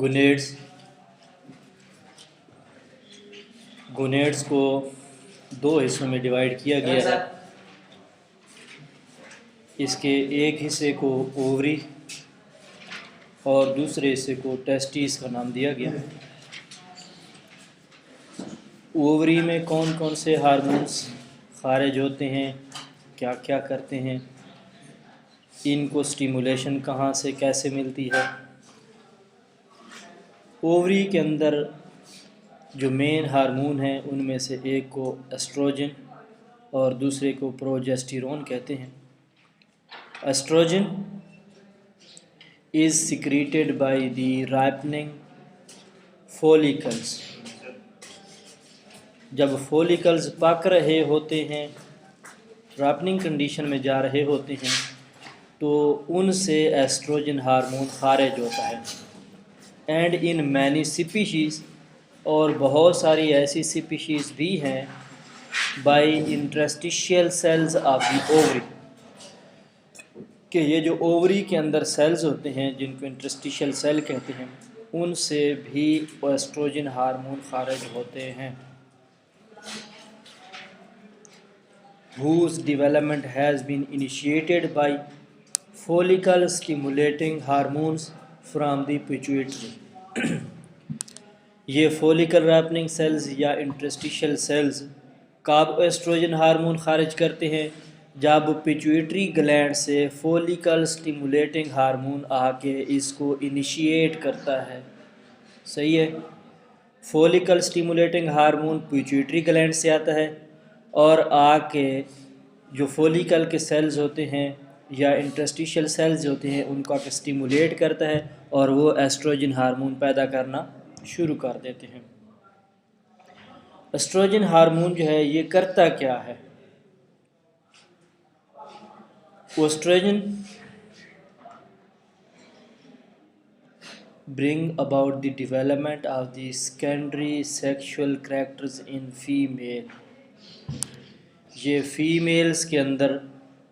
Gonads gonads को दो हिस्सों में डिवाइड किया गया है। इसके एक हिस्से को ओवरी और दूसरे हिस्से को टेस्टिस का नाम दिया गया। ओवरी में कौन कौन से हार्मोन्स खारिज होते हैं, क्या क्या करते हैं, इनको स्टिमुलेशन कहाँ से कैसे मिलती है। ओवरी के अंदर जो मेन हार्मोन हैं उनमें से एक को एस्ट्रोजन और दूसरे को प्रोजेस्टेरोन कहते हैं। Estrogen is secreted by the ripening follicles. जब फॉलिकल्स पक रहे होते हैं, राइपनिंग कंडीशन में जा रहे होते हैं, तो उनसे एस्ट्रोजन हार्मोन खारिज होता है। एंड इन मैनी स्पीशीज़, और बहुत सारी ऐसी स्पीशीज़ भी हैं, by interstitial cells of the ovary, कि ये जो ओवरी के अंदर सेल्स होते हैं जिनको इंटरस्टिशियल सेल कहते हैं, उनसे भी एस्ट्रोजन हार्मोन खारिज होते हैं। whose development has been initiated by follicle stimulating hormones from the pituitary। ये फॉलिकल रैपनिंग सेल्स या इंटरस्टिशियल सेल्स कब एस्ट्रोजन हार्मोन खारिज करते हैं? जब पिट्यूटरी ग्लैंड से फॉलिकल स्टिमुलेटिंग हार्मोन आके इसको इनिशिएट करता है। सही है, follicle stimulating hormone pituitary gland से आता है और आके जो फॉलिकल के सेल्स होते हैं या इंटरस्टिशियल सेल्स होते हैं उनको आके स्टिमुलेट करता है और वो एस्ट्रोजन हार्मोन पैदा करना शुरू कर देते हैं। एस्ट्रोजन हार्मोन जो है ये करता क्या है? Estrogen bring about the development of the secondary sexual characters in female। ये फीमेल्स के अंदर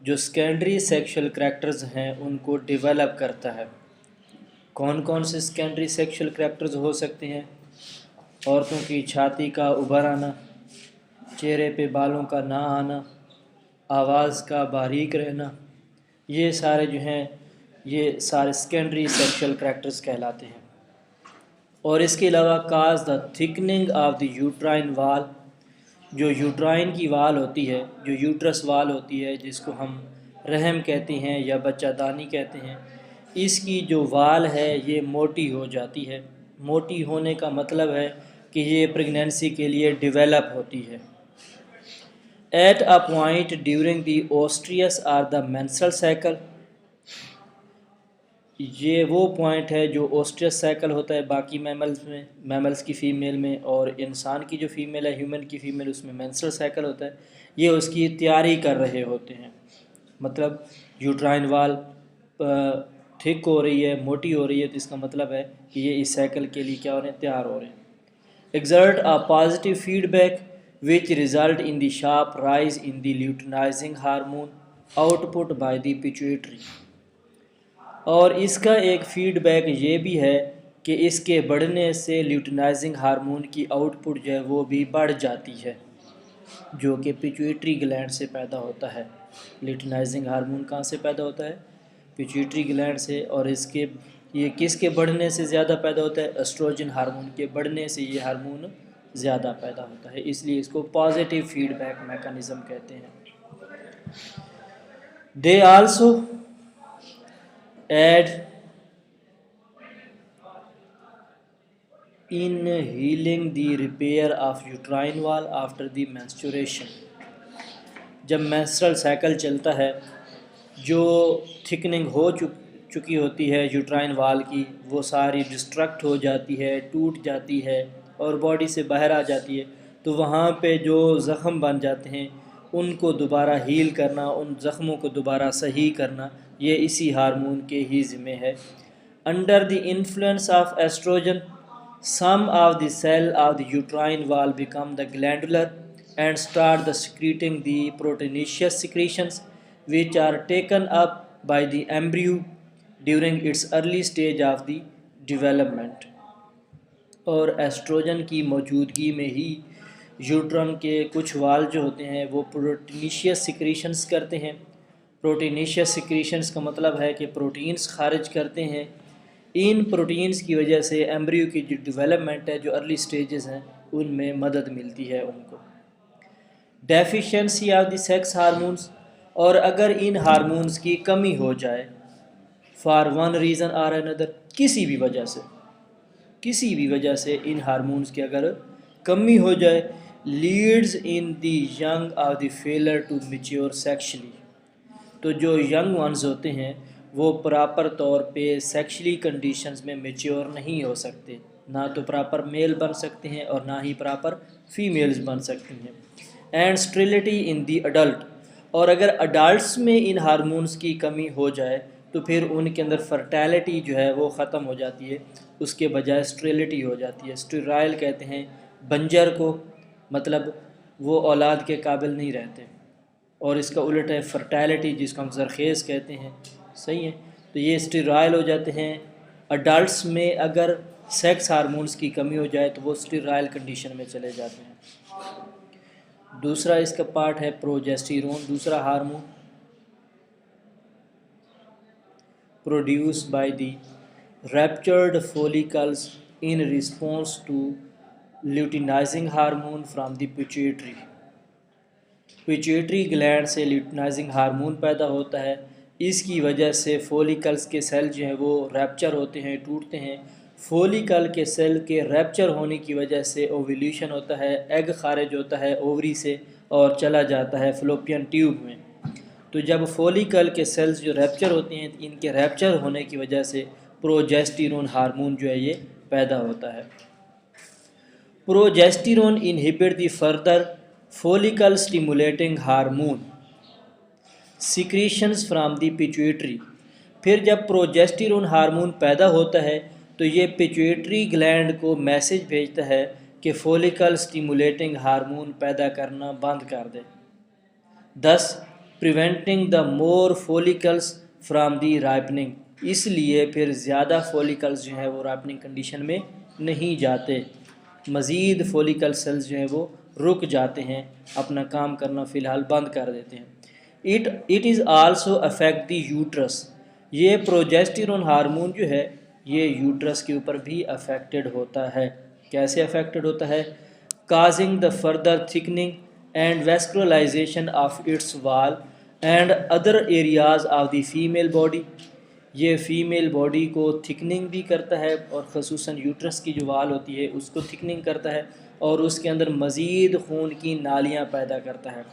जो सेकेंडरी सेक्सुअल करैक्टर्स हैं उनको डेवलप करता है। कौन कौन से सेकेंडरी सेक्सुअल करैक्टर्स हो सकते हैं? औरतों की छाती का उभर आना, चेहरे पे बालों का ना आना, आवाज़ का बारीक रहना, ये सारे जो हैं ये सारे सेकेंडरी सेक्सुअल करैक्टर्स कहलाते हैं। और इसके अलावा काज the thickening of the uterine वाल, जो यूट्राइन की वाल होती है, जो यूट्रस वाल होती है जिसको हम रहम कहते हैं या बच्चादानी कहते हैं, इसकी जो वाल है ये मोटी हो जाती है। मोटी होने का मतलब है कि ये प्रेगनेंसी के लिए डेवलप होती है। At a point during the oestrous or the menstrual cycle, ये वो पॉइंट है जो ओस्ट्रियस साइकिल होता है बाकी मैमल्स में, मैमल्स की फ़ीमेल में, और इंसान की जो फ़ीमेल है, ह्यूमन की फ़ीमेल, उसमें मेंस्ट्रुअल साइकिल होता है। ये उसकी तैयारी कर रहे होते हैं, मतलब यूट्राइन वाल थिक हो रही है, मोटी हो रही है, तो इसका मतलब है कि ये इस साइकिल के लिए क्या हो रहे हैं, तैयार हो रहे हैं। Exert a positive feedback which result in the sharp rise in the luteinizing hormone output by the pituitary. और इसका एक फीडबैक ये भी है कि इसके बढ़ने से ल्यूटिनाइजिंग हार्मोन की आउटपुट जो है वो भी बढ़ जाती है, जो कि पिट्यूटरी ग्लैंड से पैदा होता है। ल्यूटिनाइजिंग हार्मोन कहाँ से पैदा होता है? पिट्यूटरी ग्लैंड से। और इसके ये किसके बढ़ने से ज़्यादा पैदा होता है? एस्ट्रोजन हार्मोन के बढ़ने से ये हार्मोन ज़्यादा पैदा होता है, इसलिए इसको पॉजिटिव फीडबैक मैकेनिज़्म कहते हैं। They also aid in healing the repair of uterine wall after the menstruation। जब menstrual cycle चलता है, जो थिकनिंग हो चुकी होती है यूट्राइन वाल की, वो सारी डिस्ट्रक्ट हो जाती है, टूट जाती है और बॉडी से बाहर आ जाती है, तो वहाँ पे जो ज़ख़म बन जाते हैं उनको दोबारा हील करना, उन ज़ख़मों को दोबारा सही करना, ये इसी हार्मोन के ही ज़िम्मे है। Under the influence of oestrogen some of the cell of the uterine wall become the glandular and start the secreting the proteinaceous secretions which are taken up by the embryo during its early stage of the development। और oestrogen की मौजूदगी में ही यूट्रन के कुछ वाल जो होते हैं वो प्रोटीनिशियस सिक्रीशंस करते हैं। प्रोटीनिशियस सिक्रीशंस का मतलब है कि प्रोटीन्स खारिज करते हैं। इन प्रोटीन्स की वजह से एम्ब्रियो की जो डेवलपमेंट है, जो अर्ली स्टेजेस हैं, उनमें मदद मिलती है उनको। Deficiency of the sex hormones, और अगर इन हार्मोन्स की कमी हो जाए for one reason or another, किसी भी वजह से इन हार्मोन्स की अगर कमी हो जाए, leads in the young of the failure to mature sexually, तो जो यंग वंस होते हैं वो प्रॉपर तौर पे सेक्शुअली कंडीशंस में मैच्योर नहीं हो सकते, ना तो प्रॉपर मेल बन सकते हैं और ना ही प्रॉपर फीमेल्स बन सकती हैं। And sterility in the adult, और अगर अडल्ट्स में इन हार्मोन्स की कमी हो जाए तो फिर उनके अंदर फर्टैलिटी जो है वो ख़त्म हो जाती है, उसके बजाय स्टेरिलिटी हो जाती है। स्टेराइल कहते हैं बंजर को, मतलब वो औलाद के काबिल नहीं रहते, और इसका उलट है फर्टैलिटी, जिसको हम जरखेज़ कहते हैं। सही है, तो ये स्टेराइल हो जाते हैं। अडल्ट्स में अगर सेक्स हार्मोन्स की कमी हो जाए तो वो स्टेराइल कंडीशन में चले जाते हैं। दूसरा इसका पार्ट है प्रोजेस्टेरोन, दूसरा hormone produced by the ruptured follicles in response to luteinizing hormone from the pituitary. Pituitary gland से ल्यूटिनाइजिंग हार्मोन पैदा होता है। इसकी वजह से फॉलिकल्स के सेल जो हैं वो रैप्चर होते हैं, टूटते हैं। फॉलिकल के सेल के रैप्चर होने की वजह से ओव्यूलेशन होता है, एग खारिज होता है ओवरी से और चला जाता है फ्लोपियन ट्यूब में। तो जब फॉलिकल के सेल्स जो रैप्चर होते हैं, इनके रैप्चर होने की वजह से प्रोजेस्टेरोन हार्मोन जो है ये पैदा होता है। Progesterone inhibit the further follicle stimulating hormone secretions from the pituitary. फिर जब प्रोजेस्टेरोन हार्मोन पैदा होता है तो ये पिट्यूटरी ग्लैंड को मैसेज भेजता है कि फॉलिकल स्टिमुलेटिंग हार्मोन पैदा करना बंद कर दे, दस preventing the more follicles from the ripening. इसलिए फिर ज़्यादा फॉलिकल्स जो है वो राइपनिंग कंडीशन में नहीं जाते, मज़ीद फॉलिकल सेल्स जो है वो रुक जाते हैं, अपना काम करना फ़िलहाल बंद कर देते हैं। It is also affect the uterus. ये प्रोजेस्टेरोन हार्मोन जो है ये यूट्रस के ऊपर भी अफेक्टेड होता है। कैसे अफेक्टेड होता है? Causing the further thickening and vascularisation of its wall and other areas of the female body. ये फ़ीमेल बॉडी को थिकनिंग भी करता है और ख़ुसूसन यूट्रस की जो वाल होती है उसको थिकनिंग करता है और उसके अंदर मज़ीद खून की नालियाँ पैदा करता है,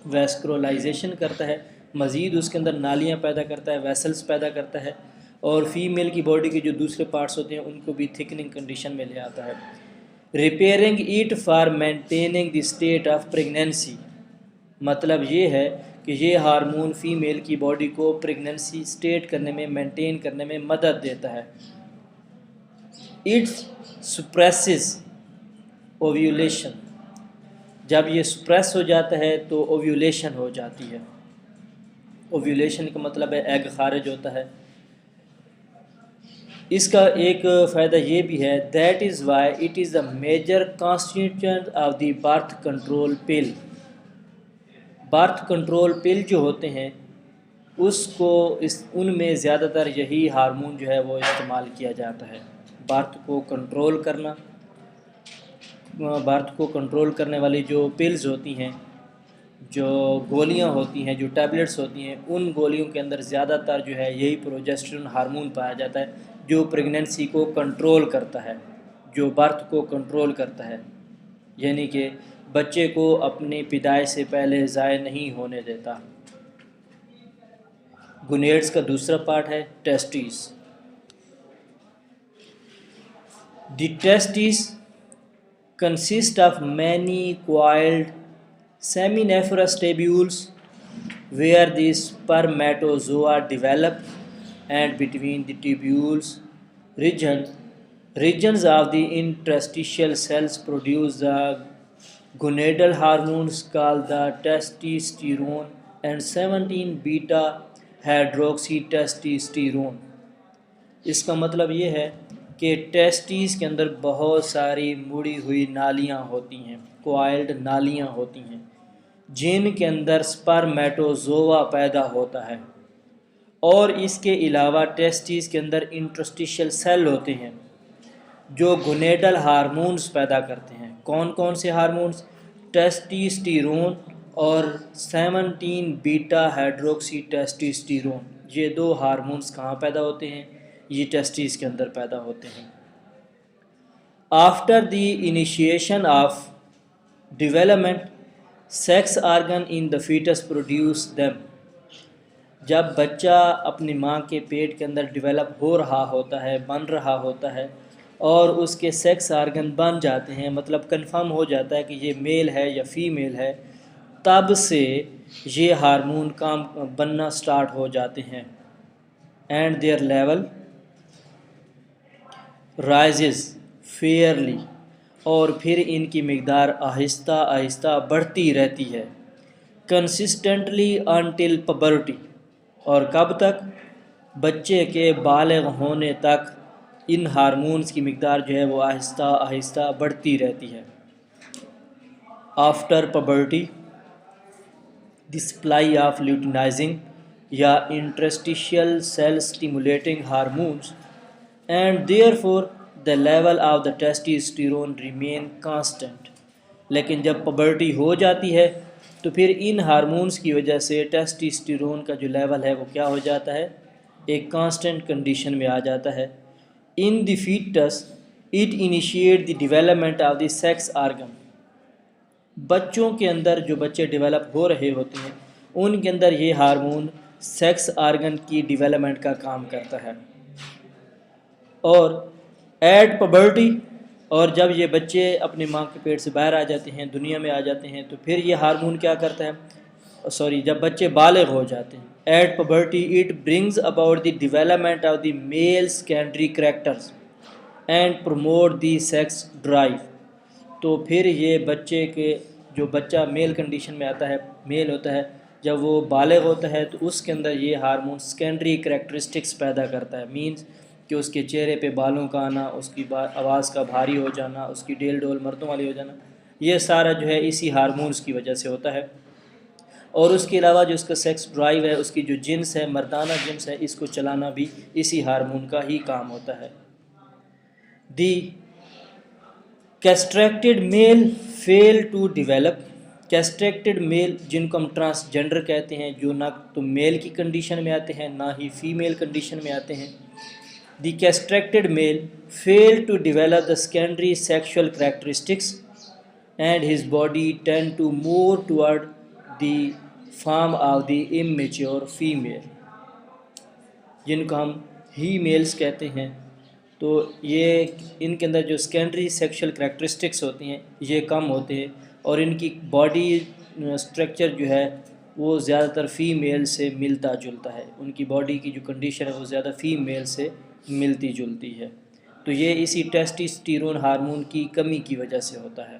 वेस्कुलराइजेशन करता है, मज़ीद उसके अंदर नालियाँ पैदा करता है, वेसल्स पैदा करता है, और फीमेल की बॉडी के जो दूसरे पार्ट्स होते हैं उनको भी थिकनिंग कंडीशन में ले आता है। Repairing it for maintaining the state of pregnancy, मतलब ये है कि ये हार्मोन फीमेल की बॉडी को प्रेगनेंसी स्टेट करने में, मेंटेन करने में मदद देता है। इट्स सुप्रेसिस ओव्यूलेशन, जब ये सुप्रेस हो जाता है तो ओव्यूलेशन हो जाती है। ओव्यूलेशन का मतलब है एग खारिज होता है। इसका एक फ़ायदा ये भी है, that is why it is the major constituent of the birth control pill. Birth control pill जो होते हैं उसको उनमें ज़्यादातर यही हार्मोन जो है वो इस्तेमाल किया जाता है। बर्थ को कंट्रोल करना, बर्थ को कंट्रोल करने वाली जो पिल्स होती हैं, जो गोलियां होती हैं, जो टैबलेट्स होती हैं, उन गोलियों के अंदर ज़्यादातर जो है यही प्रोजेस्टेरोन हार्मोन पाया जाता है, जो प्रेगनेंसी को कंट्रोल करता है, जो बर्थ को कंट्रोल करता है, यानी कि बच्चे को अपनी पैदाइश से पहले ज़ाय नहीं होने देता। गुनेड्स का दूसरा पार्ट है testis. The testis consist of many coiled seminiferous tubules where the spermatozoa develop, and between the tubules regions of the interstitial cells produce the gonadal hormones called the testosterone and 17 beta hydroxytestosterone। इसका मतलब ये है कि testis के अंदर बहुत सारी मुड़ी हुई नालियाँ होती हैं, कॉइल्ड नालियाँ होती हैं, जिनके अंदर स्पर्मेटोजोआ पैदा होता है। और इसके अलावा टेस्टिस के अंदर इंटरस्टिशियल सेल होते हैं जो गोनेडल हार्मोन्स पैदा करते हैं। कौन कौन से हार्मोन्स? टेस्टोस्टेरोन और 17 बीटा हाइड्रोक्सी टेस्टोस्टेरोन। ये दो हार्मोन्स कहाँ पैदा होते हैं? ये टेस्टिस के अंदर पैदा होते हैं। After the initiation of development, sex organ in the foetus produce them. जब बच्चा अपनी माँ के पेट के अंदर डेवलप हो रहा होता है, बन रहा होता है, और उसके सेक्स आर्गन बन जाते हैं, मतलब कंफर्म हो जाता है कि ये मेल है या फीमेल है, तब से ये हार्मोन काम बनना स्टार्ट हो जाते हैं। And their level rises Fairlie, और फिर इनकी मिकदार आहिस्ता आहिस्ता बढ़ती रहती है, कंसिस्टेंटली अनटिल पबर्टी। और कब तक? बच्चे के बालिग होने तक इन हार्मोन्स की मिकदार जो है वो आहिस्ता आहिस्ता बढ़ती रहती है। After puberty, the supply of luteinising या interstitial cell stimulating hormones and therefore the level of the testosterone remain constant. लेकिन जब पबर्टी हो जाती है तो फिर इन हार्मोन्स की वजह से टेस्टोस्टेरोन का जो लेवल है वो क्या हो जाता है? एक कांस्टेंट कंडीशन में आ जाता है। In the foetus it initiate the development of the sex organ. बच्चों के अंदर जो बच्चे डेवलप हो रहे होते हैं उनके अंदर ये हार्मोन सेक्स आर्गन की डेवलपमेंट का काम करता है। और एट पबर्टी, और जब ये बच्चे अपने माँ के पेट से बाहर आ जाते हैं, दुनिया में आ जाते हैं, तो फिर ये हार्मोन क्या करता है? जब बच्चे बालिग हो जाते हैं, at puberty it brings about the development of the male secondary characters and promote the sex drive. तो फिर ये बच्चे के जो बच्चा मेल कंडीशन में आता है, मेल होता है, जब वो बालिग होता है तो उसके अंदर ये हार्मोन सेकेंडरी कैरेक्टरिस्टिक्स पैदा करता है। मींस कि उसके चेहरे पे बालों का आना, उसकी आवाज़ का भारी हो जाना, उसकी डेल डोल मर्दों वाली हो जाना, ये सारा जो है इसी हार्मोन्स की वजह से होता है। और उसके अलावा जो उसका सेक्स ड्राइव है, उसकी जो जिन्स है, मर्दाना जिन्स है, इसको चलाना भी इसी हार्मोन का ही काम होता है। The castrated male fail to develop. Castrated male, जिनको हम ट्रांसजेंडर कहते हैं, जो ना तो मेल की कंडीशन में आते हैं ना ही फीमेल कंडीशन में आते हैं। The castrated male failed to develop the secondary sexual characteristics and his body tend to more toward the form of the immature female, जिनको हम ही मेल्स कहते हैं। तो ये इनके अंदर जो सेकेंडरी सेक्सुअल करैक्टरिस्टिक्स होती हैं ये कम होते हैं, और इनकी बॉडी स्ट्रक्चर जो है वो ज़्यादातर फ़ीमेल से मिलता जुलता है। उनकी बॉडी की जो कंडीशन है वो ज़्यादा फ़ीमेल से मिलती जुलती है। तो ये इसी टेस्टोस्टेरोन हार्मोन की कमी की वजह से होता है।